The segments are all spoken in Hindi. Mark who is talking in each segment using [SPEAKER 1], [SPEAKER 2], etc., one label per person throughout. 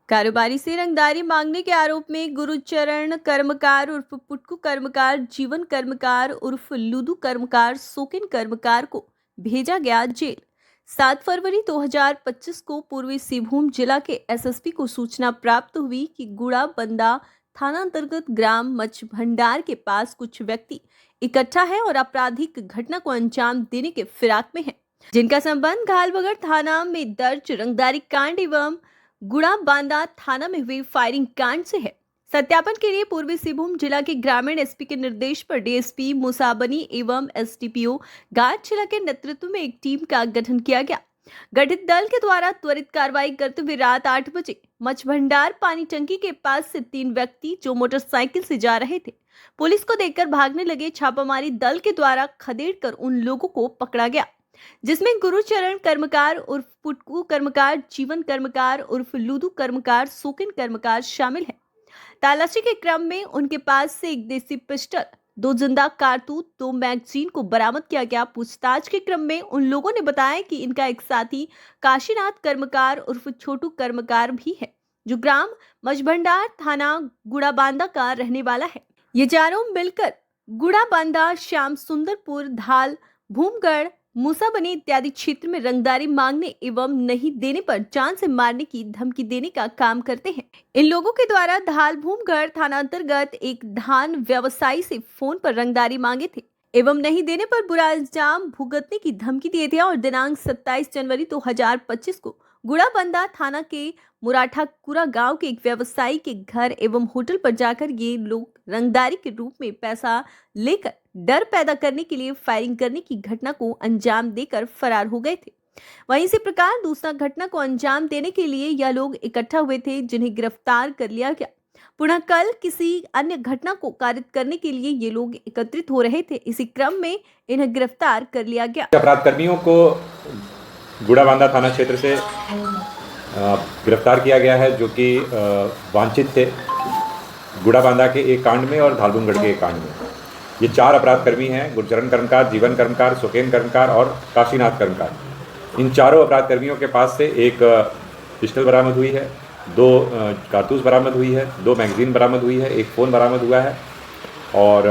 [SPEAKER 1] कारोबारी से रंगदारी मांगने के आरोप में गुरुचरण कर्मकार उर्फ पुटकू कर्मकार, जीवन कर्मकार उर्फ लुदू कर्मकार, सोकिन कर्मकार को भेजा गया जेल। 7 फरवरी 2025 को पूर्वी सिंहभूम जिला के एसएसपी को सूचना प्राप्त हुई कि गुड़ा बंदा थाना अंतर्गत ग्राम मछभंडार के पास कुछ व्यक्ति इकट्ठा है और आपराधिक घटना को अंजाम देने के फिराक में है, जिनका संबंध घालबगड़ थाना में दर्ज रंगदारी कांड एवं गुड़ा बांदा थाना में हुई फायरिंग कांड से है। सत्यापन के लिए पूर्वी सिंहभूम जिला के ग्रामीण एसपी के निर्देश पर डीएसपी मुसाबनी एवं एसडीपीओ घाट जिला के नेतृत्व में एक टीम का गठन किया गया। गठित दल के द्वारा त्वरित कार्रवाई करते हुए रात 8 बजे मछभंडार पानी टंकी के पास से 3 व्यक्ति जो मोटरसाइकिल से जा रहे थे, पुलिस को देखकर भागने लगे छापामारी दल के द्वारा खदेड़कर उन लोगों को पकड़ा गया, जिसमें गुरुचरण कर्मकार उर्फ पुटकू कर्मकार, जीवन कर्मकार उर्फ लुदू कर्मकार, सोकिन कर्मकार शामिल है। तलाशी के क्रम में उनके पास से एक देसी पिस्टल, 2 जिंदा कारतूस, 2 मैगजीन को बरामद किया गया। पूछताछ के क्रम में उन लोगों ने बताया कि इनका एक साथी काशीनाथ कर्मकार उर्फ छोटू कर्मकार भी है, जो ग्राम मछभंडार थाना गुड़ाबांदा का रहने वाला है। ये चारों मिलकर गुड़ाबांदा, श्याम सुंदरपुर, धाल, भूमगढ़, मूसाबनी इत्यादि क्षेत्र में रंगदारी मांगने एवं नहीं देने पर जान से मारने की धमकी देने का काम करते हैं। इन लोगों के द्वारा धाल भूमगढ़ थाना अंतर्गत एक धान व्यवसायी से फोन पर रंगदारी मांगे थे एवं नहीं देने पर बुरा इल्जाम भुगतने की धमकी दिए थे और दिनांक 27 जनवरी 2025 को गुड़ाबंदा थाना के मुराठाकुरा गांव के एक व्यवसायी के घर एवं होटल पर जाकर ये लोग रंगदारी के रूप में पैसा लेकर डर पैदा करने के लिए फायरिंग करने की घटना को अंजाम देकर फरार हो गए थे। वहीं इसी प्रकार दूसरा घटना को अंजाम देने के लिए यह लोग इकट्ठा हुए थे, जिन्हें गिरफ्तार कर लिया गया। पुनः कल किसी अन्य घटना को कारित करने के लिए ये लोग एकत्रित हो रहे थे। इसी क्रम में इन्हें गिरफ्तार कर लिया गया।
[SPEAKER 2] अपराध कर्मियों को गुड़ाबांदा थाना क्षेत्र से गिरफ्तार किया गया है, जो कि वांछित थे गुड़ाबांदा के एक कांड में और धालबुमगढ़ के एक कांड में। ये 4 अपराध कर्मी हैं, गुरुचरण कर्मकार, जीवन कर्मकार, सोकेन कर्मकार और काशीनाथ कर्मकार। इन चारों अपराध कर्मियों के पास से एक पिस्टल बरामद हुई है, 2 कारतूस बरामद हुई है, 2 मैगजीन बरामद हुई है, एक फ़ोन बरामद हुआ है और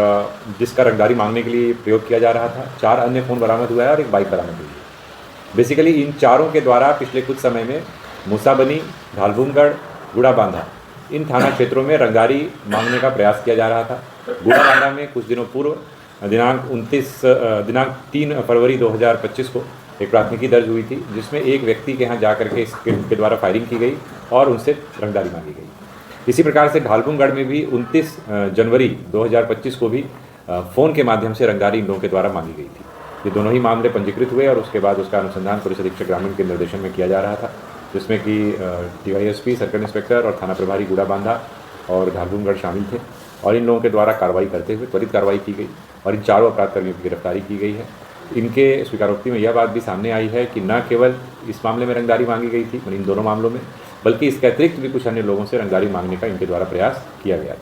[SPEAKER 2] जिसका रंगदारी मांगने के लिए प्रयोग किया जा रहा था। 4 अन्य फ़ोन बरामद हुआ है और एक बाइक बरामद हुई है। बेसिकली इन चारों के द्वारा पिछले कुछ समय में मूसाबनी, धालबुमगढ़, गुड़ाबांधा इन थाना क्षेत्रों में रंगदारी मांगने का प्रयास किया जा रहा था। गुड़ाबांधा में कुछ दिनों पूर्व दिनांक 3 फरवरी 2025 को एक प्राथमिकी दर्ज हुई थी, जिसमें एक व्यक्ति के यहाँ जाकर के इसके द्वारा फायरिंग की गई और उनसे रंगदारी मांगी गई। इसी प्रकार से धालबुमगढ़ में भी 29 जनवरी 2025 को भी फ़ोन के माध्यम से रंगदारी इन लोगों के द्वारा मांगी गई थी। ये दोनों ही मामले पंजीकृत हुए और उसके बाद उसका अनुसंधान पुलिस अधीक्षक ग्रामीण के निर्देशन में किया जा रहा था, जिसमें कि डीवाईएसपी, सर्कल इंस्पेक्टर और थाना प्रभारी गुड़ाबांधा और धालबुमगढ़ शामिल थे। और इन लोगों के द्वारा कार्रवाई करते हुए त्वरित कार्रवाई की गई और इन चारों अपराध कर्मियों की गिरफ्तारी की गई है। इनके स्वीकारोक्ति में यह बात भी सामने आई है कि न केवल इस मामले में रंगदारी मांगी गई थी, इन दोनों मामलों में, बल्कि इसके अतिरिक्त भी कुछ अन्य लोगों से रंगदारी मांगने का इनके द्वारा प्रयास किया गया।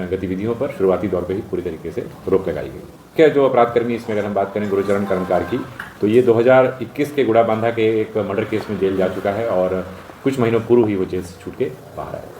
[SPEAKER 2] गतिविधियों पर शुरुआती दौर पर ही पूरी तरीके से रोक लगाई गई। क्या जो अपराध कर्मी, इसमें अगर हम बात करें गुरुचरण कर्मकार की, तो ये 2021 के गुड़ाबांधा के एक मर्डर केस में जेल जा चुका है और कुछ महीनों पूर्व ही वो जेल से छूट के बाहर आया।